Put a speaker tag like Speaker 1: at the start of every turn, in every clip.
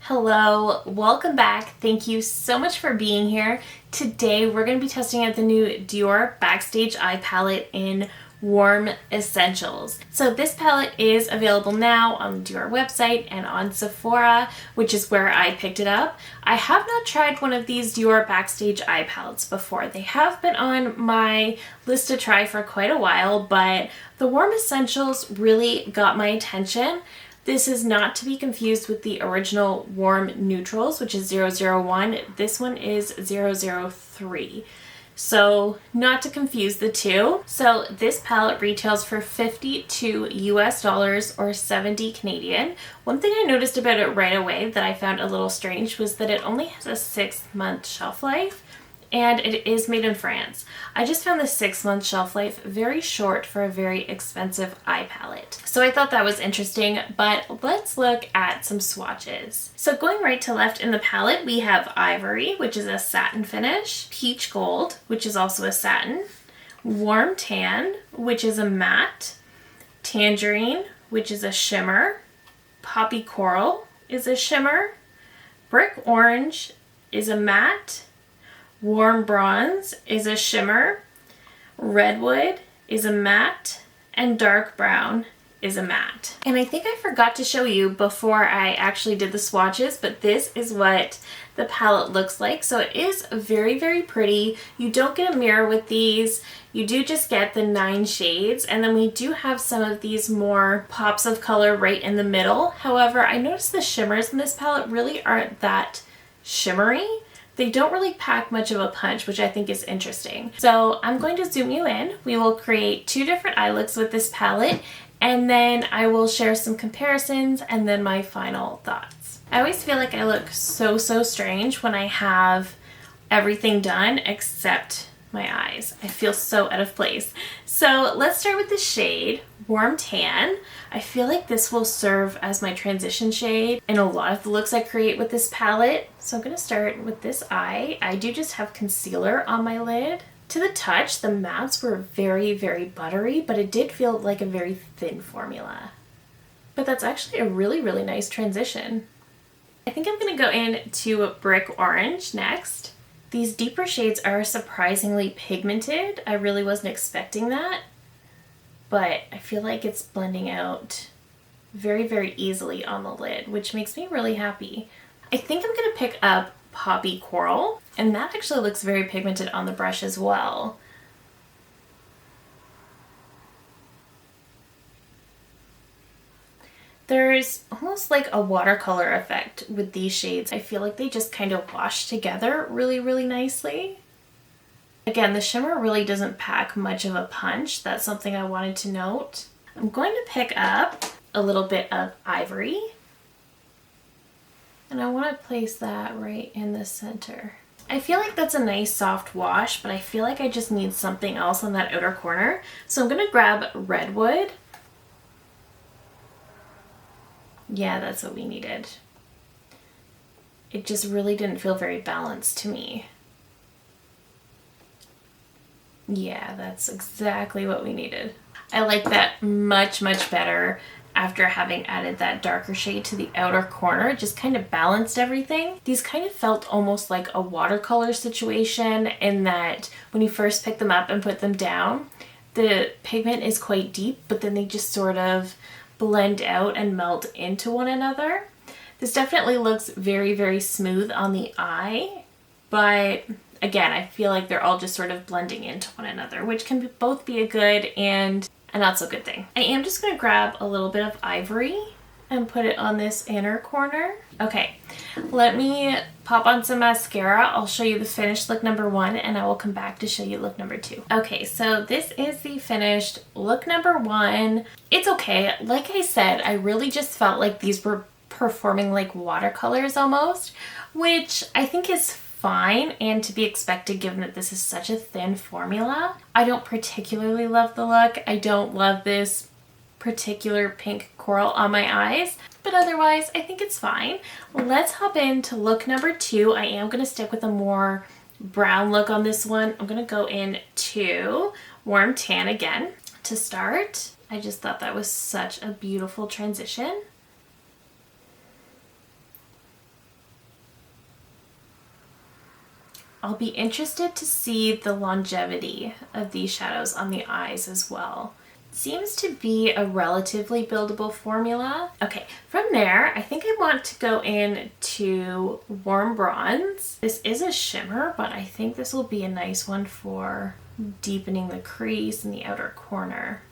Speaker 1: Hello, welcome back. Thank you so much for being here. Today we're going to be testing out the new Dior Backstage Eye Palette in Warm Essentials. So this palette is available now on the Dior website and on Sephora, which is where I picked it up. I have not tried one of these Dior Backstage Eye Palettes before. They have been on my list to try for quite a while, but the Warm Essentials really got my attention. This is not to be confused with the original Warm Neutrals, which is 001. This one is 003. So not to confuse the two. So this palette retails for $52 US or 70 Canadian. One thing I noticed about it right away that I found a little strange was that it only has a 6-month shelf life. And it is made in France. I just found the 6-month shelf life very short for a very expensive eye palette. So I thought that was interesting, but let's look at some swatches. So going right to left in the palette, we have Ivory, which is a satin finish, Peach Gold, which is also a satin, Warm Tan, which is a matte, Tangerine, which is a shimmer, Poppy Coral is a shimmer, Brick Orange is a matte, Warm Bronze is a shimmer, Redwood is a matte, and Dark Brown is a matte. And I think I forgot to show you before I actually did the swatches, but this is what the palette looks like. So it is very, very pretty. You don't get a mirror with these. You do just get the 9 shades, and then we do have some of these more pops of color right in the middle. However, I noticed the shimmers in this palette really aren't that shimmery. They don't really pack much of a punch, which I think is interesting. So I'm going to zoom you in. We will create 2 different eye looks with this palette, and then I will share some comparisons and then my final thoughts. I always feel like I look so strange when I have everything done except my eyes. I feel so out of place. So let's start with the shade Warm Tan. I feel like this will serve as my transition shade in a lot of the looks I create with this palette. So I'm going to start with this eye. I do just have concealer on my lid. To the touch, the mattes were very, very buttery, but it did feel like a very thin formula. But that's actually a really, really nice transition. I think I'm going to go into Brick Orange next. These deeper shades are surprisingly pigmented. I really wasn't expecting that, but I feel like it's blending out very, very easily on the lid, which makes me really happy. I think I'm going to pick up Poppy Coral, and that actually looks very pigmented on the brush as well. There's almost like a watercolor effect with these shades. I feel like they just kind of wash together really, really nicely. Again, the shimmer really doesn't pack much of a punch. That's something I wanted to note. I'm going to pick up a little bit of Ivory, and I want to place that right in the center. I feel like that's a nice soft wash, but I feel like I just need something else on that outer corner. So I'm going to grab Redwood. Yeah, that's what we needed. It just really didn't feel very balanced to me. Yeah, that's exactly what we needed. I like that much, much better after having added that darker shade to the outer corner. It just kind of balanced everything. These kind of felt almost like a watercolor situation in that when you first pick them up and put them down, the pigment is quite deep, but then they just sort of blend out and melt into one another. This definitely looks very, very smooth on the eye, but again, I feel like they're all just sort of blending into one another, which can both be a good and a not so good thing. I am just going to grab a little bit of Ivory and put it on this inner corner. Okay, let me pop on some mascara. I'll show you the finished look number 1, and I will come back to show you look number 2. Okay, so this is the finished look number 1. It's okay. Like I said, I really just felt like these were performing like watercolors almost, which I think is fine and to be expected given that this is such a thin formula. I don't particularly love the look. I don't love this particular pink coral on my eyes, but otherwise I think it's fine. Let's hop into look number 2. I am going to stick with a more brown look on this one. I'm going to go into Warm Tan again to start. I just thought that was such a beautiful transition. I'll be interested to see the longevity of these shadows on the eyes as well. Seems to be a relatively buildable formula. Okay, from there, I think I want to go in to warm bronze. This is a shimmer, but I think this will be a nice one for deepening the crease in the outer corner.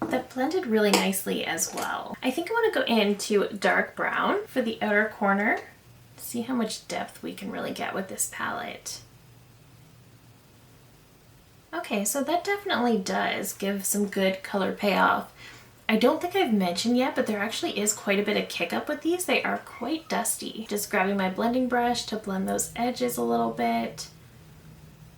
Speaker 1: That blended really nicely as well. I think I want to go into dark brown for the outer corner. See how much depth we can really get with this palette. Okay, so that definitely does give some good color payoff. I don't think I've mentioned yet, but there actually is quite a bit of kick up with these. They are quite dusty. Just grabbing my blending brush to blend those edges a little bit.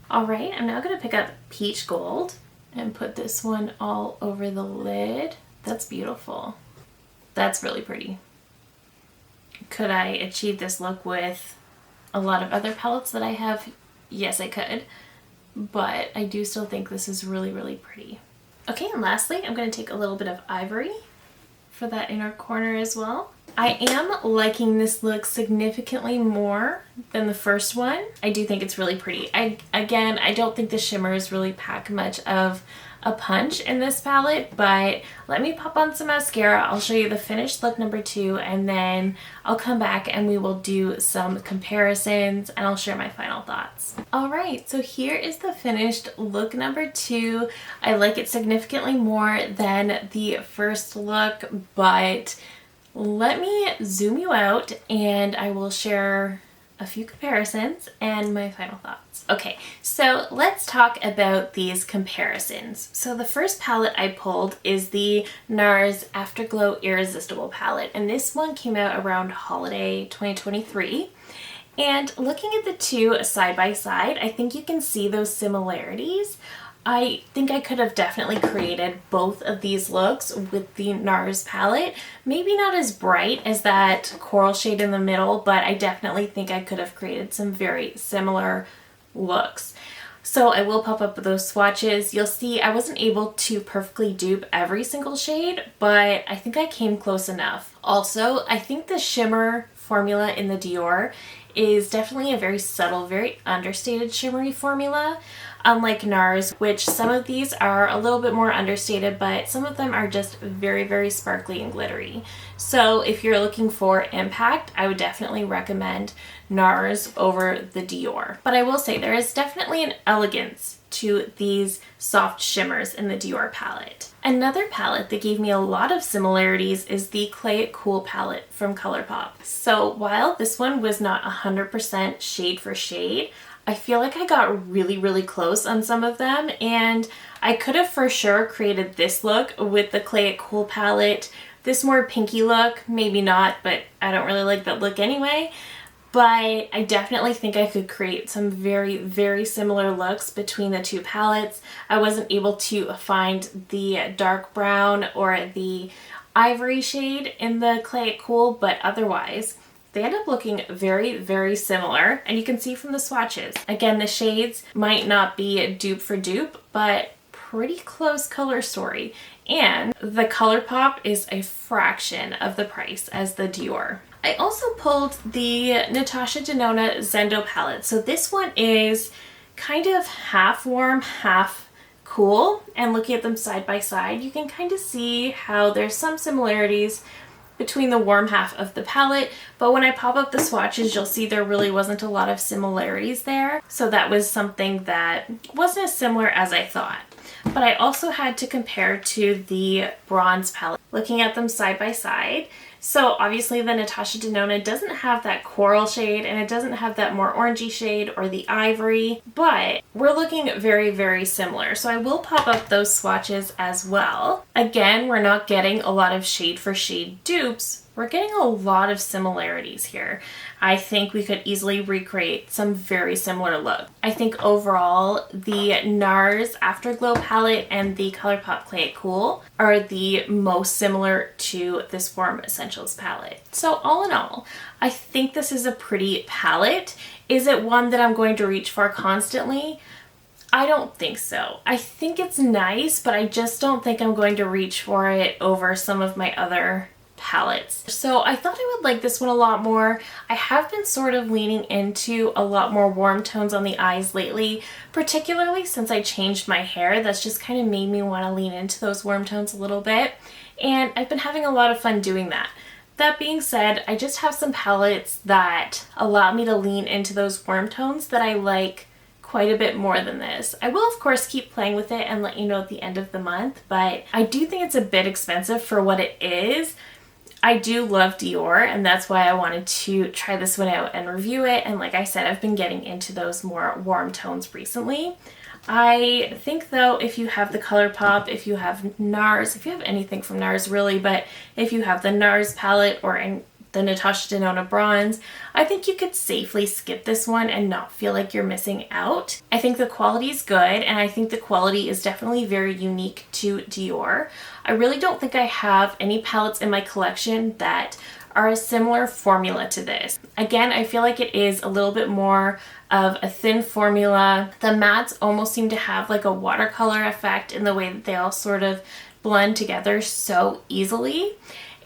Speaker 1: All right, I'm now gonna pick up peach gold and put this one all over the lid. That's beautiful. That's really pretty. Could I achieve this look with a lot of other palettes that I have? Yes, I could. But I do still think this is really, really pretty. Okay, and lastly, I'm going to take a little bit of ivory for that inner corner as well. I am liking this look significantly more than the first one. I do think it's really pretty. Again, I don't think the shimmers really pack much of a punch in this palette, but let me pop on some mascara. I'll show you the finished look number 2, and then I'll come back and we will do some comparisons and I'll share my final thoughts. All right, so here is the finished look number 2. I like it significantly more than the first look, but let me zoom you out and I will share a few comparisons and my final thoughts. Okay, so let's talk about these comparisons. So the first palette I pulled is the NARS Afterglow Irresistible palette, and this one came out around holiday 2023. And looking at the two side by side, I think you can see those similarities. I think I could have definitely created both of these looks with the NARS palette. Maybe not as bright as that coral shade in the middle, but I definitely think I could have created some very similar looks. So I will pop up those swatches. You'll see I wasn't able to perfectly dupe every single shade, but I think I came close enough. Also, I think the shimmer formula in the Dior is definitely a very subtle, very understated shimmery formula. Unlike NARS, which some of these are a little bit more understated, but some of them are just very, very sparkly and glittery. So if you're looking for impact, I would definitely recommend NARS over the Dior. But I will say there is definitely an elegance to these soft shimmers in the Dior palette. Another palette that gave me a lot of similarities is the Clay It Cool palette from ColourPop. So while this one was not 100% shade for shade, I feel like I got really, really close on some of them, and I could have for sure created this look with the Clay It Cool palette. This more pinky look, maybe not, but I don't really like that look anyway. But I definitely think I could create some very, very similar looks between the two palettes. I wasn't able to find the dark brown or the ivory shade in the Clay It Cool, but otherwise, they end up looking very, very similar, and you can see from the swatches. Again, the shades might not be dupe for dupe, but pretty close color story. And the ColourPop is a fraction of the price as the Dior. I also pulled the Natasha Denona Zendo palette. So this one is kind of half warm, half cool. And looking at them side by side, you can kind of see how there's some similarities between the warm half of the palette, but when I pop up the swatches, you'll see there really wasn't a lot of similarities there. So that was something that wasn't as similar as I thought. But I also had to compare to the bronze palette, looking at them side by side. So obviously the Natasha Denona doesn't have that coral shade, and it doesn't have that more orangey shade or the ivory, but we're looking very, very similar. So I will pop up those swatches as well. Again, we're not getting a lot of shade for shade dupes. We're getting a lot of similarities here. I think we could easily recreate some very similar looks. I think overall, the NARS Afterglow palette and the ColourPop Clay It Cool are the most similar to this Warm Essentials palette. So all in all, I think this is a pretty palette. Is it one that I'm going to reach for constantly? I don't think so. I think it's nice, but I just don't think I'm going to reach for it over some of my other palettes. So I thought I would like this one a lot more. I have been sort of leaning into a lot more warm tones on the eyes lately, particularly since I changed my hair. That's just kind of made me want to lean into those warm tones a little bit, and I've been having a lot of fun doing that. That being said, I just have some palettes that allow me to lean into those warm tones that I like quite a bit more than this. I will of course keep playing with it and let you know at the end of the month, but I do think it's a bit expensive for what it is. I do love Dior, and that's why I wanted to try this one out and review it. And like I said, I've been getting into those more warm tones recently. I think though, if you have the ColourPop, if you have NARS, if you have anything from NARS really, but if you have the NARS palette or the Natasha Denona Bronze, I think you could safely skip this one and not feel like you're missing out. I think the quality is good, and I think the quality is definitely very unique to Dior. I really don't think I have any palettes in my collection that are a similar formula to this. Again, I feel like it is a little bit more of a thin formula. The mattes almost seem to have like a watercolor effect in the way that they all sort of blend together so easily.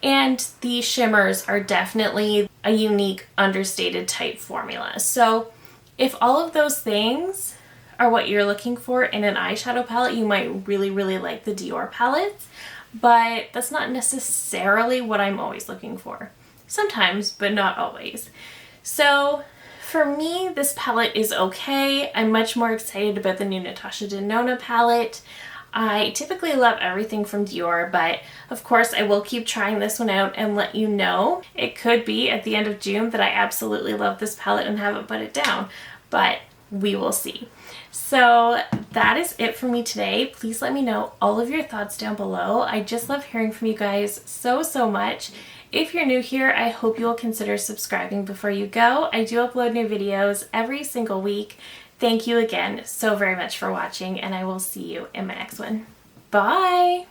Speaker 1: And the shimmers are definitely a unique, understated type formula. So if all of those things are what you're looking for in an eyeshadow palette, you might really, really like the Dior palettes, but that's not necessarily what I'm always looking for. Sometimes, but not always. So for me, this palette is okay. I'm much more excited about the new Natasha Denona palette. I typically love everything from Dior, but of course I will keep trying this one out and let you know. It could be at the end of June that I absolutely love this palette and haven't put it down, but we will see. So that is it for me today. Please let me know all of your thoughts down below. I just love hearing from you guys so much. If you're new here, I hope you will consider subscribing before you go. I do upload new videos every single week. Thank you again so very much for watching, and I will see you in my next one. Bye!